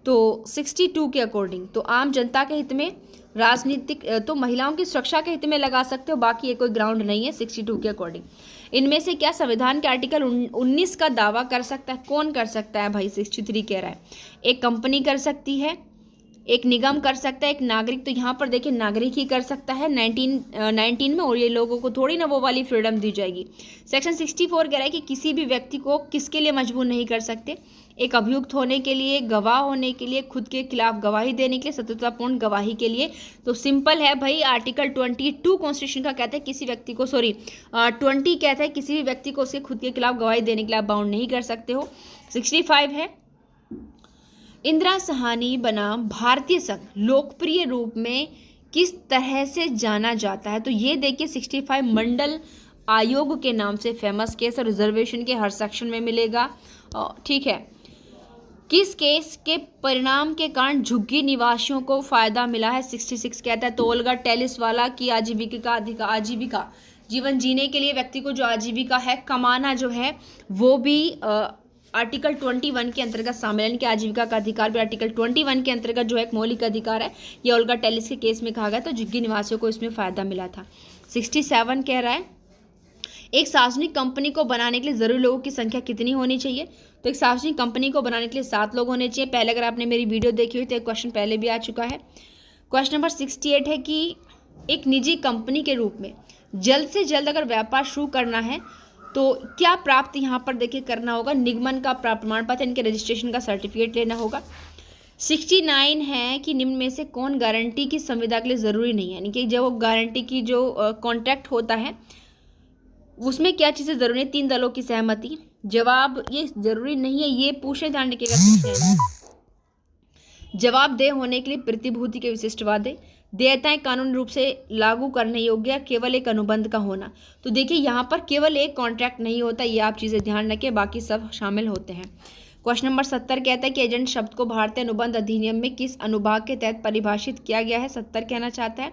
तो 62 के अकॉर्डिंग तो आम जनता के हित में, राजनीतिक तो महिलाओं की सुरक्षा के हित में लगा सकते हो, बाकी ये कोई ग्राउंड नहीं है 62 के अकॉर्डिंग। इनमें से क्या संविधान के आर्टिकल 19 का दावा कर सकता है? कौन कर सकता है भाई? 63 कह रहा है एक कंपनी कर सकती है, एक निगम कर सकता है, एक नागरिक। तो यहाँ पर देखिए नागरिक ही कर सकता है 19 में, और ये लोगों को थोड़ी ना वो वाली फ्रीडम दी जाएगी। सेक्शन 64 कह रहा है कि किसी भी व्यक्ति को किसके लिए मजबूर नहीं कर सकते? एक अभियुक्त होने के लिए, गवाह होने के लिए, खुद के खिलाफ गवाही देने के लिए, सत्यतापूर्ण गवाही के लिए। तो सिंपल है भाई, आर्टिकल 22 कॉन्स्टिट्यूशन का कहता है किसी व्यक्ति को 20 कहता है किसी भी व्यक्ति को उसके खुद के खिलाफ गवाही देने के लिए आप बाउंड नहीं कर सकते हो। 65 है इंदिरा साहनी बनाम भारतीय संघ लोकप्रिय रूप में किस तरह से जाना जाता है? तो ये देखिए 65 मंडल आयोग के नाम से फेमस केस और रिजर्वेशन के हर सेक्शन में मिलेगा। ठीक है, किस केस के परिणाम के कारण झुग्गी निवासियों को फायदा मिला है? 66 कहता है तो ओल्गा टेलिस वाला की आजीविका जीवन जीने के लिए व्यक्ति को जो आजीविका है कमाना जो है वो भी आर्टिकल 21 के अंतर्गत सम्मेलन के आजीविका का अधिकार भी आर्टिकल 21 के अंतर्गत जो है एक मौलिक अधिकार है। ये ओल्गा टेलिस के केस में कहा गया तो झुग्गी निवासियों को इसमें फायदा मिला था। 67 कह रहा है एक सार्वजनिक कंपनी को बनाने के लिए जरूरी लोगों की संख्या कितनी होनी चाहिए? तो एक सार्वजनिक कंपनी को बनाने के लिए 7 लोग होने चाहिए। पहले अगर आपने मेरी वीडियो देखी हुई तो एक क्वेश्चन पहले भी आ चुका है। क्वेश्चन नंबर 68 है कि एक निजी कंपनी के रूप में जल्द से जल्द अगर व्यापार शुरू करना है तो क्या प्राप्त यहाँ पर देखिए करना होगा? निगमन का प्रमाण पत्र, इनके रजिस्ट्रेशन का सर्टिफिकेट लेना होगा। 69 है कि निम्न में से कौन गारंटी की संविदा के लिए ज़रूरी नहीं है, यानी कि जब वो गारंटी की जो कॉन्ट्रैक्ट होता है उसमें क्या चीज़ें ज़रूरी है? 3 दलों की सहमति। जवाब ये ज़रूरी नहीं है, ये पूछे ध्यान रखिएगा। जवाबदेह होने के लिए प्रतिभूति के विशिष्ट वादे, देयताएं कानूनी रूप से लागू करने योग्य, केवल एक अनुबंध का होना। तो देखिए यहाँ पर केवल एक कॉन्ट्रैक्ट नहीं होता, ये आप चीज़ें ध्यान रखें, बाकी सब शामिल होते हैं। क्वेश्चन नंबर 70 कहता है कि एजेंट शब्द को भारतीय अनुबंध अधिनियम में किस अनुभाग के तहत परिभाषित किया गया है? 70 कहना चाहता है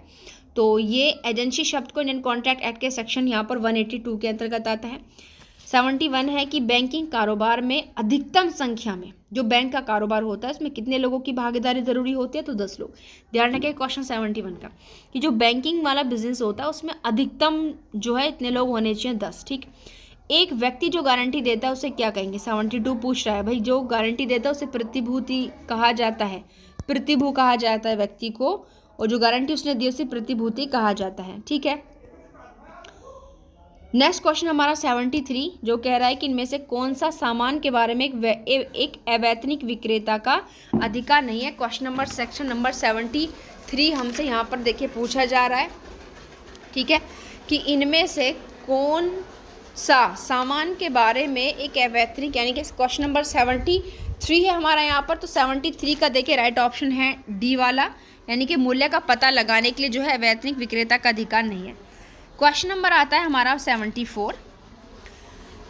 तो ये एजेंसी शब्द को इंडियन कॉन्ट्रैक्ट एक्ट के सेक्शन यहाँ पर 182 के अंतर्गत आता है। 71 है कि बैंकिंग कारोबार में अधिकतम संख्या में जो बैंक का कारोबार होता है उसमें कितने लोगों की भागीदारी जरूरी होती है? तो 10 लोग। ध्यान रखें क्वेश्चन 71 का कि जो बैंकिंग वाला बिजनेस होता है उसमें अधिकतम जो है इतने लोग होने चाहिए 10। ठीक, एक व्यक्ति जो गारंटी देता है उसे क्या कहेंगे? 72 पूछ रहा है भाई, जो गारंटी देता है उसे प्रतिभूति कहा जाता है, प्रतिभू कहा जाता है व्यक्ति को, और जो गारंटी उसने दी उसे प्रतिभूति कहा जाता है। ठीक है, नेक्स्ट क्वेश्चन हमारा 73 जो कह रहा है कि इनमें से कौन सा सामान के बारे में एक अवैतनिक विक्रेता का अधिकार नहीं है? क्वेश्चन नंबर सेक्शन नंबर 73 हमसे यहाँ पर देखिए पूछा जा रहा है। ठीक है, कि इनमें से कौन सा सामान के बारे में एक अवैतनिक, यानी कि क्वेश्चन नंबर 73 है हमारा यहाँ पर, तो 73 का देखिए राइट ऑप्शन है डी वाला, यानी कि मूल्य का पता लगाने के लिए जो है अवैतनिक विक्रेता का अधिकार नहीं है। क्वेश्चन नंबर आता है हमारा 74,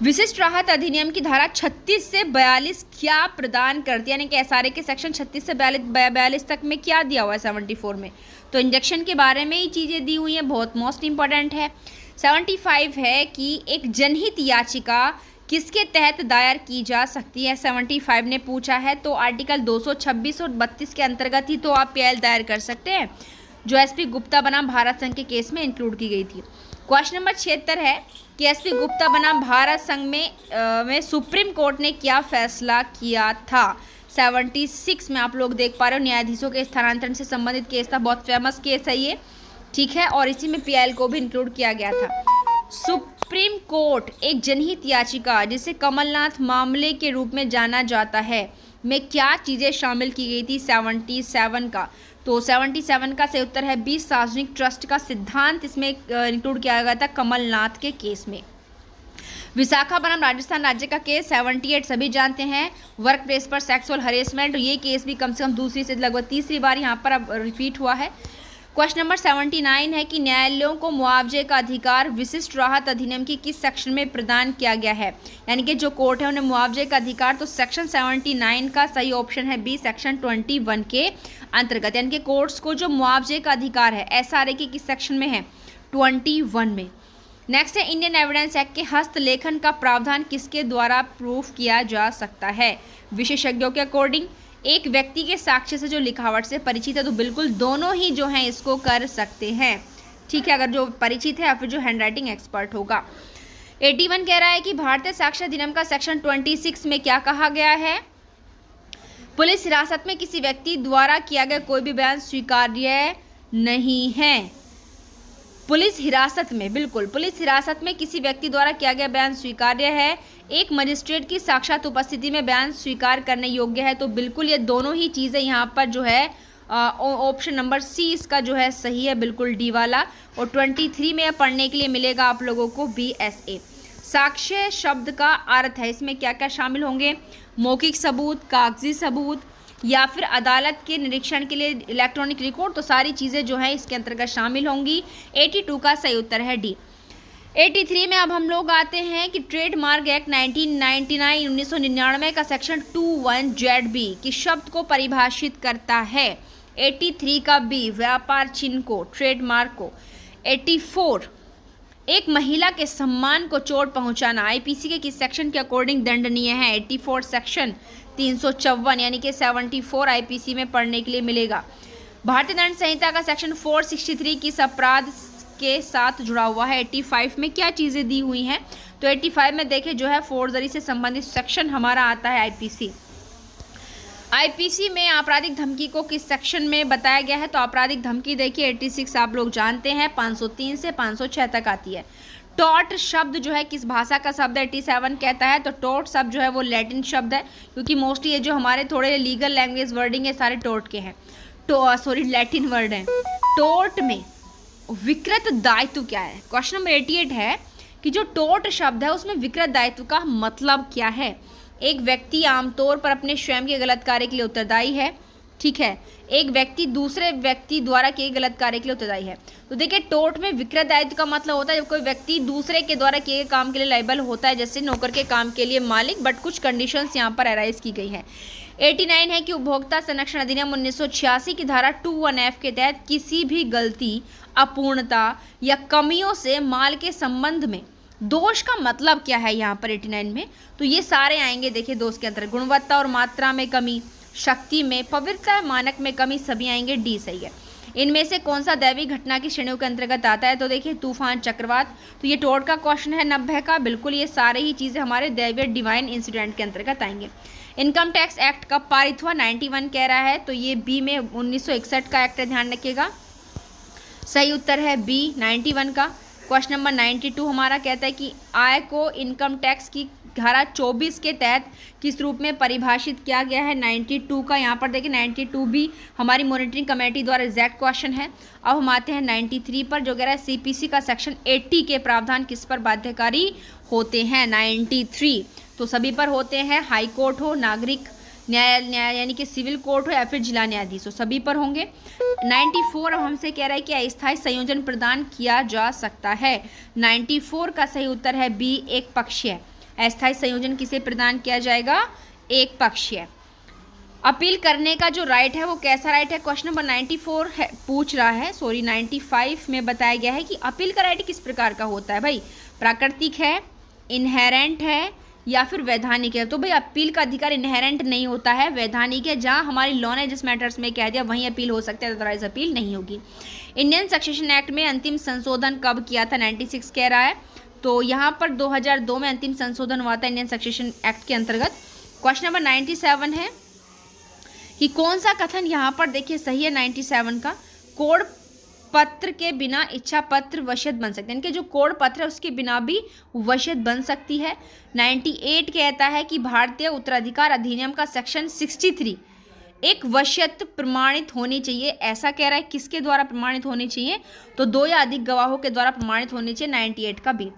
विशिष्ट राहत अधिनियम की धारा 36 से 42 क्या प्रदान करती है? यानी कि एसआरए के सेक्शन 36 से 42 तक में क्या दिया हुआ है 74 में? तो इंजेक्शन के बारे में ही चीज़ें दी हुई हैं, बहुत मोस्ट इंपॉर्टेंट है। 75 है कि एक जनहित याचिका किसके तहत दायर की जा सकती है? 75 ने पूछा है तो आर्टिकल 226 और 32 के अंतर्गत ही तो आप पीएल दायर कर सकते हैं, जो एसपी गुप्ता बनाम भारत संघ के केस में इंक्लूड की गई थी। क्वेश्चन नंबर 76 है कि एसपी गुप्ता बनाम भारत संघ में सुप्रीम कोर्ट ने क्या फैसला किया था? 76 में आप लोग देख पा रहे हो, न्यायाधीशों के स्थानांतरण से संबंधित केस था, बहुत फेमस केस है ये। ठीक है, और इसी में पीएल को भी इंक्लूड किया गया था। सुप्रीम कोर्ट एक जनहित याचिका जिसे कमलनाथ मामले के रूप में जाना जाता है में क्या चीज़ें शामिल की गई थी? 77 का तो 77 का सही उत्तर है बी, सार्वजनिक ट्रस्ट का सिद्धांत इसमें इंक्लूड किया गया था कमलनाथ के केस में। विशाखा बनाम राजस्थान राज्य का केस 78 सभी जानते हैं, वर्क प्लेस पर सेक्सुअल हरेसमेंट, ये केस भी कम से कम दूसरी से लगभग तीसरी बार यहाँ पर अब रिपीट हुआ है। क्वेश्चन नंबर 79 है कि न्यायालयों को मुआवजे का अधिकार विशिष्ट राहत अधिनियम की किस सेक्शन में प्रदान किया गया है, यानी कि जो कोर्ट है उन्हें मुआवजे का अधिकार, तो सेक्शन 79 का सही ऑप्शन है बी, सेक्शन 21 के अंतर्गत, यानी कि कोर्ट्स को जो मुआवजे का अधिकार है एसआरए के किस सेक्शन में है, 21 में। नेक्स्ट है इंडियन एविडेंस एक्ट के हस्तलेखन का प्रावधान किसके द्वारा प्रूफ किया जा सकता है, विशेषज्ञों के अकॉर्डिंग, एक व्यक्ति के साक्ष्य से जो लिखावट से परिचित है, तो बिल्कुल दोनों ही जो हैं इसको कर सकते हैं, ठीक है, अगर जो परिचित है या फिर जो हैंडराइटिंग एक्सपर्ट होगा। 81 कह रहा है कि भारतीय साक्ष्य अधिनियम का सेक्शन 26 में क्या कहा गया है, पुलिस हिरासत में किसी व्यक्ति द्वारा किया गया कोई भी बयान स्वीकार्य नहीं है। पुलिस हिरासत में, बिल्कुल पुलिस हिरासत में किसी व्यक्ति द्वारा किया गया बयान स्वीकार्य है, एक मजिस्ट्रेट की साक्षात उपस्थिति में बयान स्वीकार करने योग्य है, तो बिल्कुल ये दोनों ही चीज़ें यहाँ पर जो है ऑप्शन नंबर सी इसका जो है सही है, बिल्कुल डी वाला। और 23 में पढ़ने के लिए मिलेगा आप लोगों को BSA। साक्ष्य शब्द का अर्थ है, इसमें क्या क्या शामिल होंगे, मौखिक सबूत, कागजी सबूत, या फिर अदालत के निरीक्षण के लिए इलेक्ट्रॉनिक रिकॉर्ड, तो सारी चीज़ें जो है इसके अंतर्गत शामिल होंगी। 82 का सही उत्तर है डी। 83 में अब हम लोग आते हैं कि ट्रेडमार्क एक्ट 1999 का सेक्शन 21ZB किस शब्द को परिभाषित करता है, 83 का बी, व्यापार चिन्ह को, ट्रेडमार्क को। 84 एक महिला के सम्मान को चोट पहुंचाना आईपीसी के किस सेक्शन के अकॉर्डिंग दंडनीय है, 84 सेक्शन 354, यानी कि 74 आईपीसी में पढ़ने के लिए मिलेगा। भारतीय दंड संहिता का सेक्शन 463 किस अपराध के साथ जुड़ा हुआ है, 85 में क्या चीज़ें दी हुई हैं, तो 85 में देखें जो है फोर्जरी से संबंधित सेक्शन हमारा आता है आईपीसी। आईपीसी में आपराधिक धमकी को किस सेक्शन में बताया गया है, तो आपराधिक धमकी देखिए 86 आप लोग जानते हैं, 503 से 506 तक आती है। टॉर्ट शब्द जो है किस भाषा का शब्द है, 87 कहता है, तो टॉर्ट शब्द जो है वो लैटिन शब्द है, क्योंकि मोस्टली ये जो हमारे थोड़े लीगल लैंग्वेज वर्डिंग है सारे टॉर्ट के हैं, तो सॉरी लैटिन वर्ड हैं। टॉर्ट में विकृत दायित्व क्या है, क्वेश्चन नंबर 88 है कि जो टॉर्ट शब्द है उसमें विकृत दायित्व का मतलब क्या है, एक व्यक्ति आमतौर पर अपने स्वयं के गलत कार्य के लिए उत्तरदायी है, ठीक है, एक व्यक्ति दूसरे व्यक्ति द्वारा किए गलत कार्य के लिए उत्तरदायी है। तो देखिए टोर्ट में विकृत दायित्व का मतलब होता है जब कोई व्यक्ति दूसरे के द्वारा किए गए काम के लिए लायबल होता है, जैसे नौकर के काम के लिए मालिक, बट कुछ कंडीशंस यहाँ पर अराइज की गई है। 89 है कि उपभोक्ता संरक्षण अधिनियम 1986 की धारा 21F के तहत किसी भी गलती, अपूर्णता या कमियों से माल के संबंध में दोष का मतलब क्या है यहाँ पर 89 में, तो ये सारे आएंगे। देखिए दोष के अंतर्गत गुणवत्ता और मात्रा में कमी, शक्ति में, पवित्रता मानक में कमी, सभी आएंगे, डी सही है। इनमें से कौन सा दैवी घटना की श्रेणियों के अंतर्गत आता है, तो देखिए तूफान, चक्रवात, तो ये टोर्ट का क्वेश्चन है 90 का, बिल्कुल ये सारे ही चीज़ें हमारे दैवीय डिवाइन इंसिडेंट के अंतर्गत आएंगे। इनकम टैक्स एक्ट कब पारित हुआ, 91 कह रहा है, तो ये बी में 1961 का एक्ट है, ध्यान रखिएगा, सही उत्तर है बी 91 का। क्वेश्चन नंबर 92 हमारा कहता है कि आय को इनकम टैक्स की धारा 24 के तहत किस रूप में परिभाषित किया गया है, 92 का यहाँ पर देखिए 92 भी हमारी मॉनिटरिंग कमेटी द्वारा एग्जैक्ट क्वेश्चन है। अब हम आते हैं 93 पर, जो कह रहा है सीपीसी का सेक्शन 80 के प्रावधान किस पर बाध्यकारी होते हैं, 93 तो सभी पर होते हैं, हाई कोर्ट हो, नागरिक न्याय यानी कि सिविल कोर्ट हो या फिर जिला न्यायाधीश हो, सभी पर होंगे। 94 अब हमसे कह रहा है कि अस्थायी संयोजन प्रदान किया जा सकता है, 94 का सही उत्तर है बी, एक पक्षीय। अस्थायी संयोजन किसे प्रदान किया जाएगा, एक पक्षीय। अपील करने का जो राइट है वो कैसा राइट है, क्वेश्चन नंबर 94 है पूछ रहा है, सॉरी 95 में बताया गया है कि अपील का राइट किस प्रकार का होता है भाई, प्राकृतिक है, इनहेरेंट है या फिर वैधानिक है। तो भाई अपील का अधिकार इनहेरेंट नहीं होता है, वैधानिक है, जहां हमारी लॉ ने जिस मैटर्स में कह दिया वहीं अपील हो सकता है, अदरवाइज अपील नहीं होगी। इंडियन सक्सेशन एक्ट में अंतिम संशोधन कब किया था, 96 कह रहा है, तो यहाँ पर 2002 में अंतिम संशोधन हुआ था इंडियन सक्सेशन एक्ट के अंतर्गत। क्वेश्चन नंबर 97 है कि कौन सा कथन यहाँ पर देखिए सही है, 97 का, कोड पत्र के बिना इच्छा पत्र वशियत बन सकते हैं, इनके जो कोड पत्र है उसके बिना भी वशियत बन सकती है। 98 कहता है कि भारतीय उत्तराधिकार अधिनियम का सेक्शन 63 एक वशियत प्रमाणित होनी चाहिए, ऐसा कह रहा है। किसके द्वारा प्रमाणित होनी चाहिए? तो 2 या अधिक गवाहों के द्वारा प्रमाणित होनी चाहिए। 98 का बी।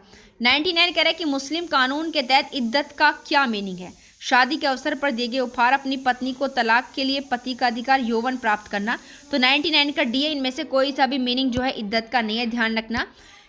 99 कह रहा है कि मुस्लिम कानून के तहत इद्दत का क्या मीनिंग है? शादी के अवसर पर दिए गए उपहार, अपनी पत्नी को तलाक के लिए पति का अधिकार, यौवन प्राप्त करना। तो 99 का डी है। इनमें से कोई सा भी मीनिंग जो है इद्दत का नहीं है, ध्यान रखना।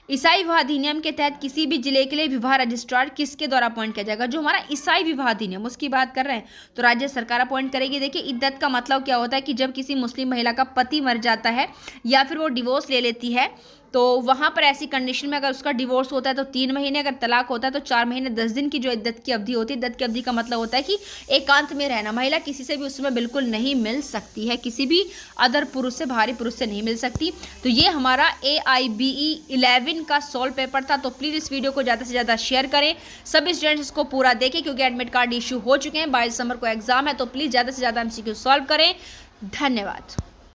ईसाई विवाह अधिनियम के तहत किसी भी जिले के लिए विवाह रजिस्ट्रार किसके द्वारा अपॉइंट किया जाएगा? जो हमारा ईसाई विवाह अधिनियम उसकी बात कर रहे हैं, तो राज्य सरकार अपॉइंट करेगी। देखिए, इद्दत का मतलब क्या होता है कि जब किसी मुस्लिम महिला का पति मर जाता है या फिर वो डिवोर्स ले लेती है, तो वहाँ पर ऐसी कंडीशन में अगर उसका डिवोर्स होता है तो 3 महीने, अगर तलाक होता है तो 4 महीने 10 दिन की जो इद्दत की अवधि होती है। इद्दत की अवधि का मतलब होता है कि एकांत में रहना, महिला किसी से भी उसमें बिल्कुल नहीं मिल सकती है, किसी भी अदर पुरुष से, बाहरी पुरुष से नहीं मिल सकती। तो ये हमारा AIBE 11 का सॉल्व पेपर था। तो प्लीज़ इस वीडियो को ज़्यादा से ज़्यादा शेयर करें, सभी स्टूडेंट्स इसको पूरा देखें, क्योंकि एडमिट कार्ड इशू हो चुके हैं, 22 दिसंबर को एग्जाम है। तो प्लीज़ ज़्यादा से ज़्यादा MCQ सॉल्व करें। धन्यवाद।